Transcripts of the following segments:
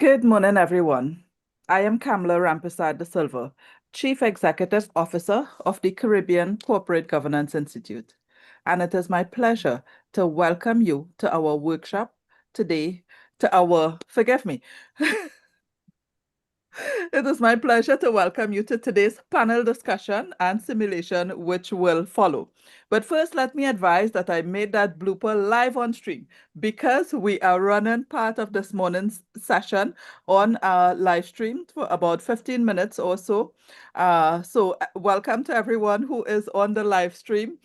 Good morning, everyone. I am Kamala Rampersad de Silva, Chief Executive Officer of the Caribbean Corporate Governance Institute, and it is my pleasure to welcome you to our workshop today, forgive me, it is my pleasure to welcome you to today's panel discussion and simulation, which will follow. But first, let me advise that I made that blooper live on stream because we are running part of this morning's session on our live stream for about 15 minutes or so. Welcome to everyone who is on the live stream.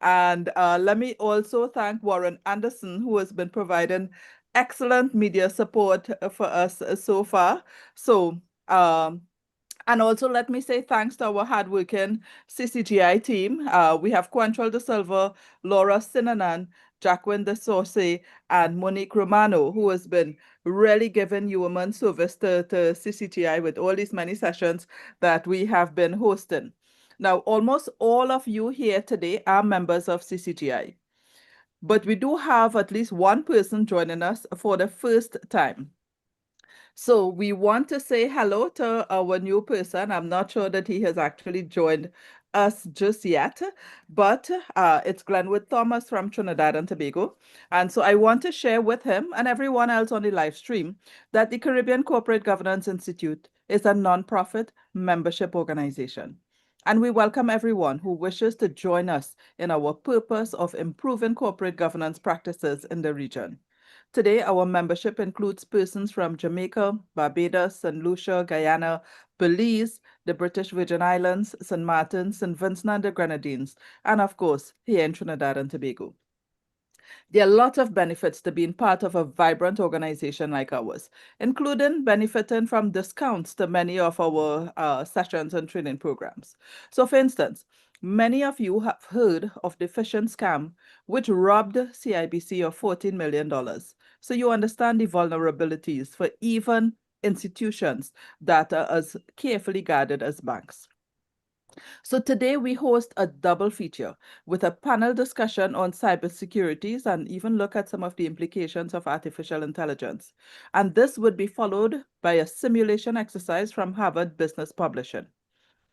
And let me also thank Warren Anderson, who has been providing excellent media support for us so far. So, um, and also let me say thanks to our hardworking CCGI team. We have Quantrell De Silva, Laura Sinanan, Jacqueline De Sorce, and Monique Romano, who has been really giving human service to CCGI with all these many sessions that we have been hosting. Now, almost all of you here today are members of CCGI, but we do have at least one person joining us for the first time. So we want to say hello to our new person. I'm not sure that he has actually joined us just yet, but it's Glenwood Thomas from Trinidad and Tobago. And so I want to share with him and everyone else on the live stream that the Caribbean Corporate Governance Institute is a nonprofit membership organization. And we welcome everyone who wishes to join us in our purpose of improving corporate governance practices in the region. Today, our membership includes persons from Jamaica, Barbados, St. Lucia, Guyana, Belize, the British Virgin Islands, St. Martin, St. Vincent and the Grenadines, and of course, here in Trinidad and Tobago. There are lots of benefits to being part of a vibrant organization like ours, including benefiting from discounts to many of our sessions and training programs. So, for instance, many of you have heard of the phishing scam, which robbed CIBC of $14 million. So, you understand the vulnerabilities for even institutions that are as carefully guarded as banks. So today we host a double feature with a panel discussion on cybersecurity and even look at some of the implications of artificial intelligence. And this would be followed by a simulation exercise from Harvard Business Publishing.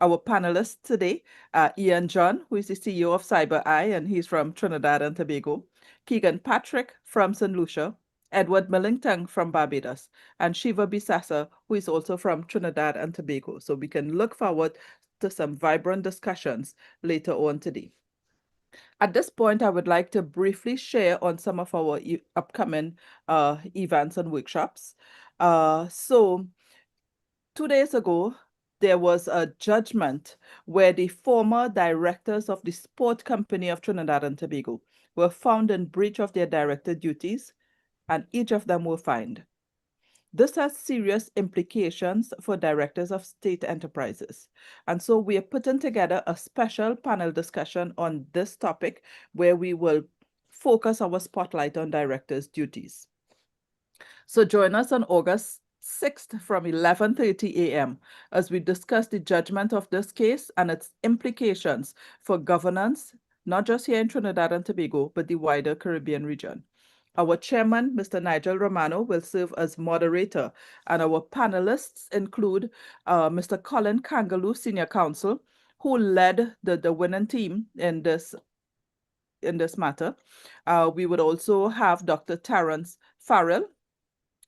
Our panelists today are Ian John, who is the CEO of CyberEye, and he's from Trinidad and Tobago, Keeghan Patrick from St. Lucia, Edward Millington from Barbados, and Shiva Bissessar, who is also from Trinidad and Tobago. So we can look forward to some vibrant discussions later on today. At this point, I would like to briefly share on some of our upcoming events and workshops. So 2 days ago, there was a judgment where the former directors of the Sport Company of Trinidad and Tobago were found in breach of their director duties, and each of them were fined. This has serious implications for directors of state enterprises. And so we are putting together a special panel discussion on this topic where we will focus our spotlight on directors' duties. So join us on August 6th from 11:30 a.m. as we discuss the judgment of this case and its implications for governance, not just here in Trinidad and Tobago, but the wider Caribbean region. Our chairman, Mr. Nigel Romano, will serve as moderator, and our panelists include Mr. Colin Kangaloo, Senior Counsel, who led the winning team in this matter. We would also have Dr. Terence Farrell,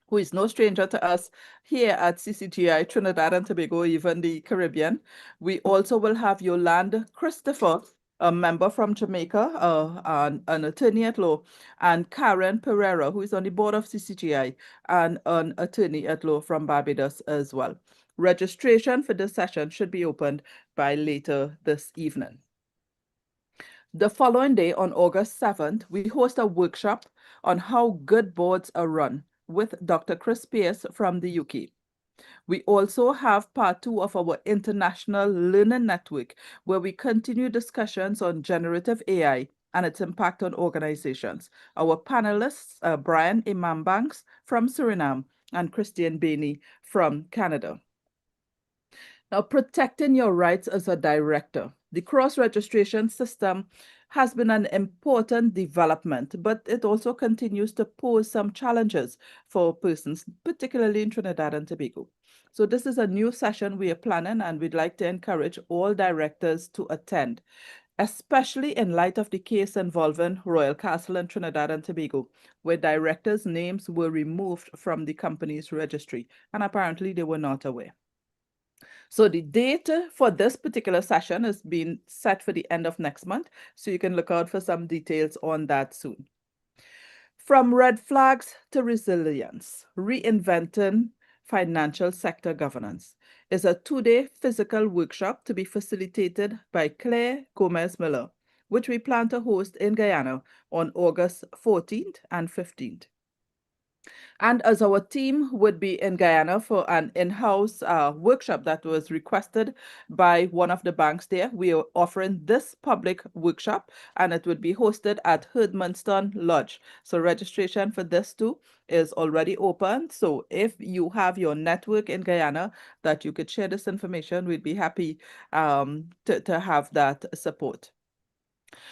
who is no stranger to us here at CCGI, Trinidad and Tobago, even the Caribbean. We also will have Yolande Christopher, a member from Jamaica, an attorney at law, and Karen Pereira, who is on the board of CCGI and an attorney at law from Barbados as well. Registration for this session should be opened by later this evening. The following day, on August 7th, we host a workshop on how good boards are run with Dr. Chris Pierce from the UK. We also have part 2 of our International Learning Network, where we continue discussions on generative AI and its impact on organizations. Our panelists are Brian Imambanks from Suriname and Christian Bainey from Canada. Now, protecting your rights as a director The cross-registration system has been an important development, but it also continues to pose some challenges for persons, particularly in Trinidad and Tobago. So this is a new session we are planning, and we'd like to encourage all directors to attend, especially in light of the case involving Royal Castle in Trinidad and Tobago, where directors' names were removed from the company's registry, and apparently they were not aware. So the date for this particular session is being set for the end of next month, so you can look out for some details on that soon. From red flags to resilience, reinventing financial sector governance is a two-day physical workshop to be facilitated by Claire Gomez Miller, which we plan to host in Guyana on August 14th and 15th. And as our team would be in Guyana for an in-house workshop that was requested by one of the banks there, we are offering this public workshop, and it would be hosted at Herdmanston Lodge. So registration for this too is already open. So if you have your network in Guyana that you could share this information, we'd be happy to have that support.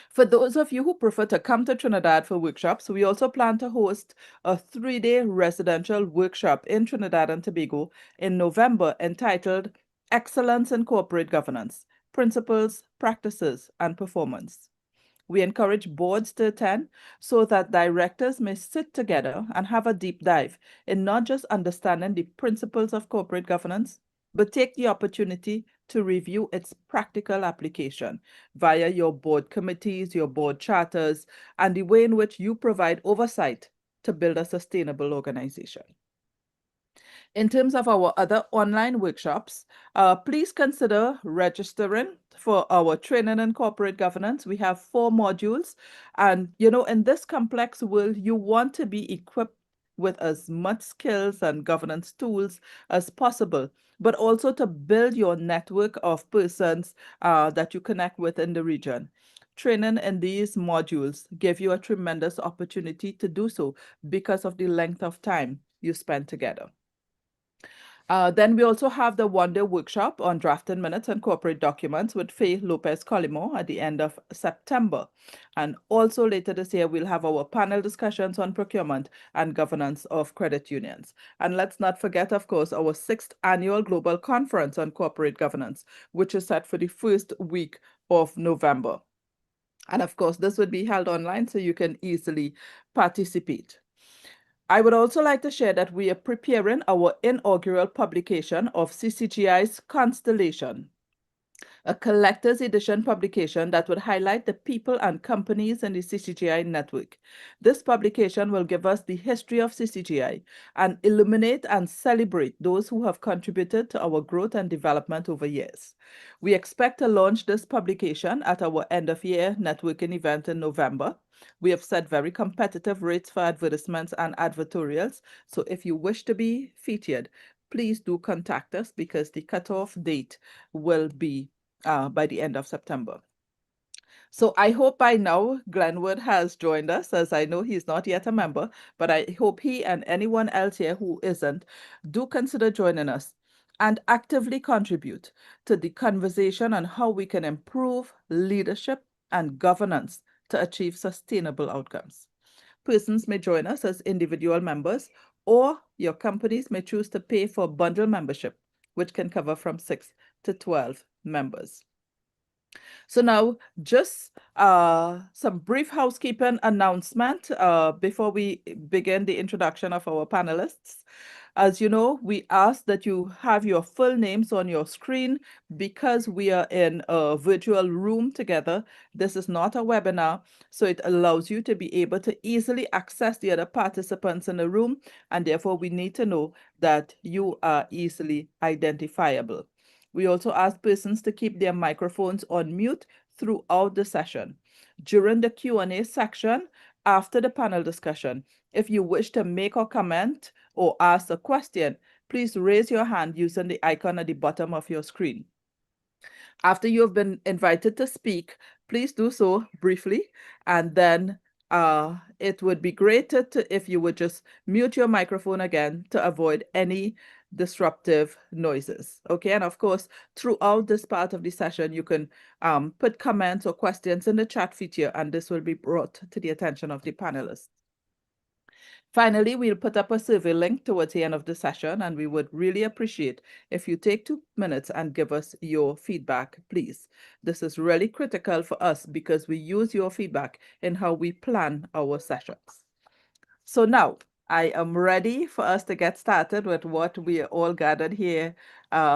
For those of you who prefer to come to Trinidad for workshops, we also plan to host a 3-day residential workshop in Trinidad and Tobago in November entitled Excellence in Corporate Governance, Principles, Practices, and Performance. We encourage boards to attend so that directors may sit together and have a deep dive in not just understanding the principles of corporate governance, but take the opportunity to review its practical application via your board committees, your board charters, and the way in which you provide oversight to build a sustainable organization. In terms of our other online workshops, please consider registering for our training in corporate governance. We have 4 modules. And, in this complex world, you want to be equipped with as much skills and governance tools as possible, but also to build your network of persons that you connect with in the region. Training in these modules give you a tremendous opportunity to do so because of the length of time you spend together. Then we also have the one-day workshop on drafting minutes and corporate documents with Faye Lopez Colimo at the end of September. And also later this year, we'll have our panel discussions on procurement and governance of credit unions. And let's not forget, of course, our 6th annual Global Conference on Corporate Governance, which is set for the first week of November. And of course, this would be held online, so you can easily participate. I would also like to share that we are preparing our inaugural publication of CCGI's Constellation, a collector's edition publication that would highlight the people and companies in the CCGI network. This publication will give us the history of CCGI and illuminate and celebrate those who have contributed to our growth and development over years. We expect to launch this publication at our end-of-year networking event in November. We have set very competitive rates for advertisements and advertorials, so if you wish to be featured, please do contact us because the cutoff date will be by the end of September. So I hope by now Glenwood has joined us, as I know he's not yet a member, but I hope he and anyone else here who isn't do consider joining us and actively contribute to the conversation on how we can improve leadership and governance to achieve sustainable outcomes. Persons may join us as individual members, or your companies may choose to pay for bundle membership, which can cover from 6 to 12 members. So now, just some brief housekeeping announcement before we begin the introduction of our panelists. As you know, we ask that you have your full names on your screen because we are in a virtual room together. This is not a webinar, so it allows you to be able to easily access the other participants in the room, and therefore we need to know that you are easily identifiable. We also ask persons to keep their microphones on mute throughout the session. During the Q&A section, after the panel discussion, if you wish to make a comment or ask a question, please raise your hand using the icon at the bottom of your screen. After you have been invited to speak, please do so briefly, and then it would be great if you would just mute your microphone again to avoid any disruptive noises. Okay, and of course, throughout this part of the session, you can put comments or questions in the chat feature, and this will be brought to the attention of the panelists. Finally, we'll put up a survey link towards the end of the session, and we would really appreciate if you take 2 minutes and give us your feedback, please. This is really critical for us because we use your feedback in how we plan our sessions. So now I am ready for us to get started with what we are all gathered here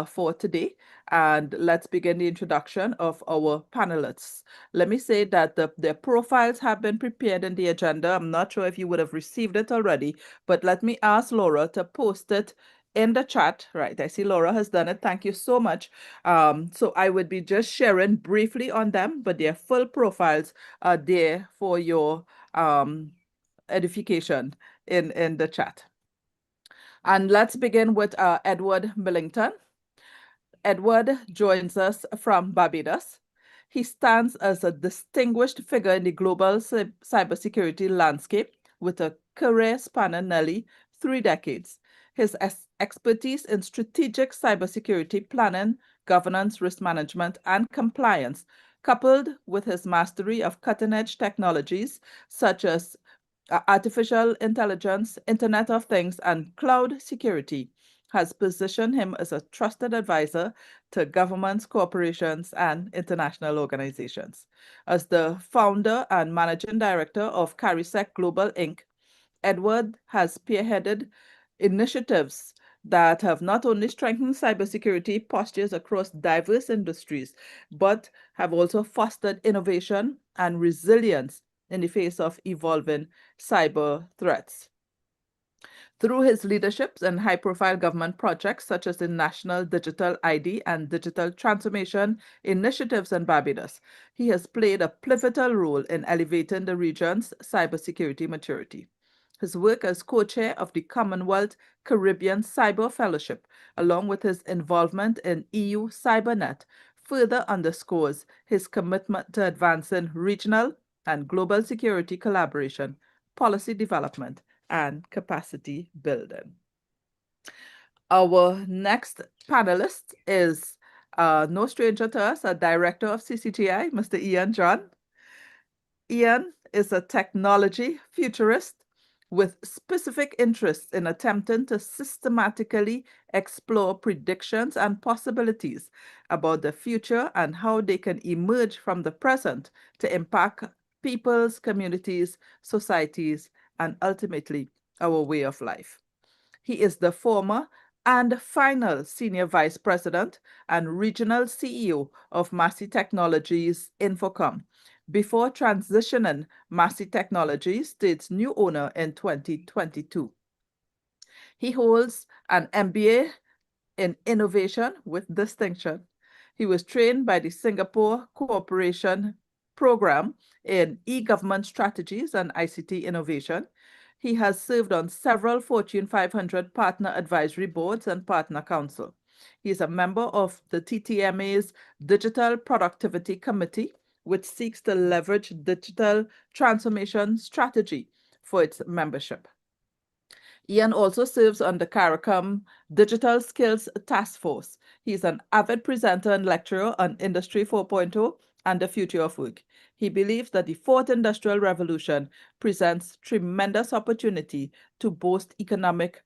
for today. And let's begin the introduction of our panelists. Let me say that their profiles have been prepared in the agenda. I'm not sure if you would have received it already, but let me ask Laura to post it in the chat. Right, I see Laura has done it. Thank you so much. So I would be just sharing briefly on them, but their full profiles are there for your edification in the chat. And let's begin with Edward Millington. Edward joins us from Barbados. He stands as a distinguished figure in the global cybersecurity landscape with a career spanning nearly 3 decades. His expertise in strategic cybersecurity planning, governance, risk management, and compliance, coupled with his mastery of cutting-edge technologies such as artificial intelligence, Internet of Things, and cloud security, has positioned him as a trusted advisor to governments, corporations, and international organizations. As the founder and managing director of CARISEC Global Inc., Edward has spearheaded initiatives that have not only strengthened cybersecurity postures across diverse industries, but have also fostered innovation and resilience in the face of evolving cyber threats. Through his leadership in high-profile government projects such as the National Digital ID and Digital Transformation Initiatives in Barbados, he has played a pivotal role in elevating the region's cybersecurity maturity. His work as co-chair of the Commonwealth Caribbean Cyber Fellowship, along with his involvement in EU CyberNet, further underscores his commitment to advancing regional and global security collaboration, policy development, and capacity building. Our next panelist is no stranger to us, a director of CCGI, Mr. Ian John. Ian is a technology futurist with specific interests in attempting to systematically explore predictions and possibilities about the future and how they can emerge from the present to impact peoples, communities, societies, and ultimately our way of life. He is the former and final Senior Vice President and Regional CEO of Massey Technologies Infocom, before transitioning Massey Technologies to its new owner in 2022. He holds an MBA in Innovation with distinction. He was trained by the Singapore Corporation Program in e-government strategies and ICT innovation. He has served on several Fortune 500 partner advisory boards and partner council. He is a member of the TTMA's Digital Productivity Committee, which seeks to leverage digital transformation strategy for its membership. Ian also serves on the CARICOM Digital Skills Task Force. He's an avid presenter and lecturer on Industry 4.0 and the future of work. He believes that the fourth industrial revolution presents tremendous opportunity to boost economic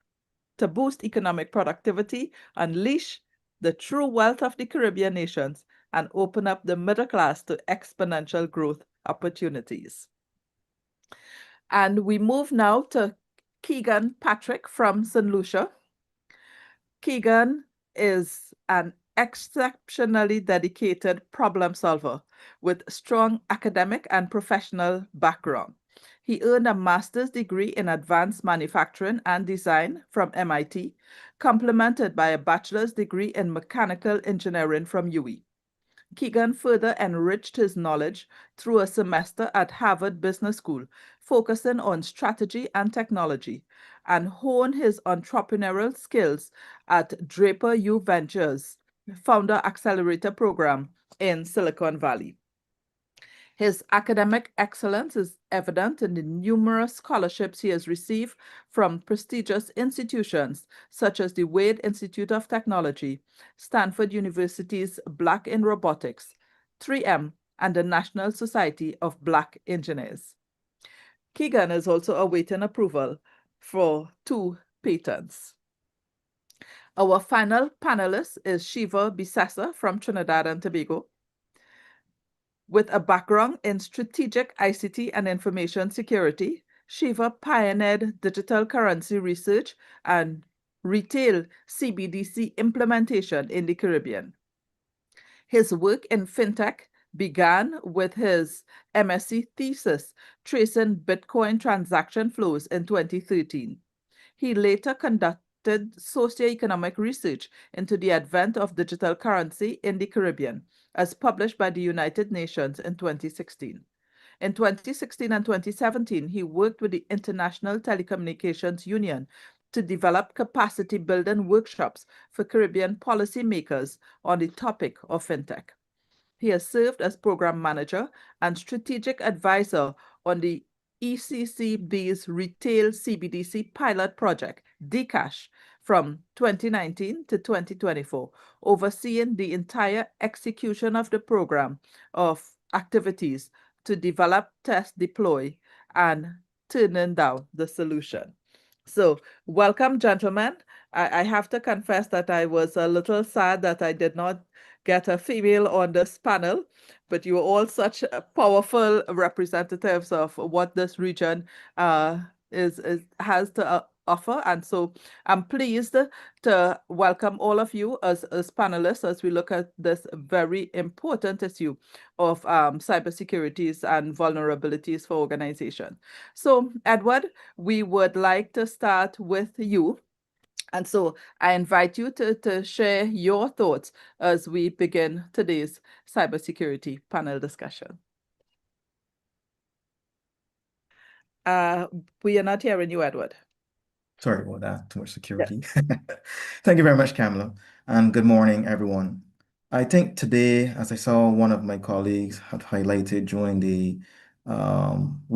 productivity, unleash the true wealth of the Caribbean nations, and open up the middle class to exponential growth opportunities. And we move now to Keeghan Patrick from St. Lucia. Keeghan is an exceptionally dedicated problem solver with strong academic and professional background. He earned a master's degree in advanced manufacturing and design from MIT, complemented by a bachelor's degree in mechanical engineering from UE. Keeghan further enriched his knowledge through a semester at Havard Business School, focusing on strategy and technology, and honed his entrepreneurial skills at Draper U Ventures Founder Accelerator Program in Silicon Valley. His academic excellence is evident in the numerous scholarships he has received from prestigious institutions such as the Wade Institute of Technology, Stanford University's Black in Robotics, 3M, and the National Society of Black Engineers. Keeghan is also awaiting approval for 2 patents. Our final panelist is Shiva Bissessar from Trinidad and Tobago. With a background in strategic ICT and information security, Shiva pioneered digital currency research and retail CBDC implementation in the Caribbean. His work in fintech began with his MSc thesis tracing Bitcoin transaction flows in 2013. He later conducted socioeconomic research into the advent of digital currency in the Caribbean, as published by the United Nations in 2016. In 2016 and 2017, he worked with the International Telecommunications Union to develop capacity building workshops for Caribbean policymakers on the topic of fintech. He has served as program manager and strategic advisor on the ECCB's retail CBDC pilot project, DCash, from 2019 to 2024, overseeing the entire execution of the program of activities to develop, test, deploy, and turning down the solution. So, welcome, gentlemen. I have to confess that I was a little sad that I did not get a female on this panel, but you are all such powerful representatives of what this region has to offer. And so I'm pleased to welcome all of you as panelists as we look at this very important issue of cybersecurities and vulnerabilities for organizations. So, Edward, we would like to start with you. And so I invite you to share your thoughts as we begin today's cybersecurity panel discussion. We are not hearing you, Edward. Sorry about that, too much security. Thank you very much, Kamala, and good morning, everyone. I think today, as I saw one of my colleagues had highlighted during the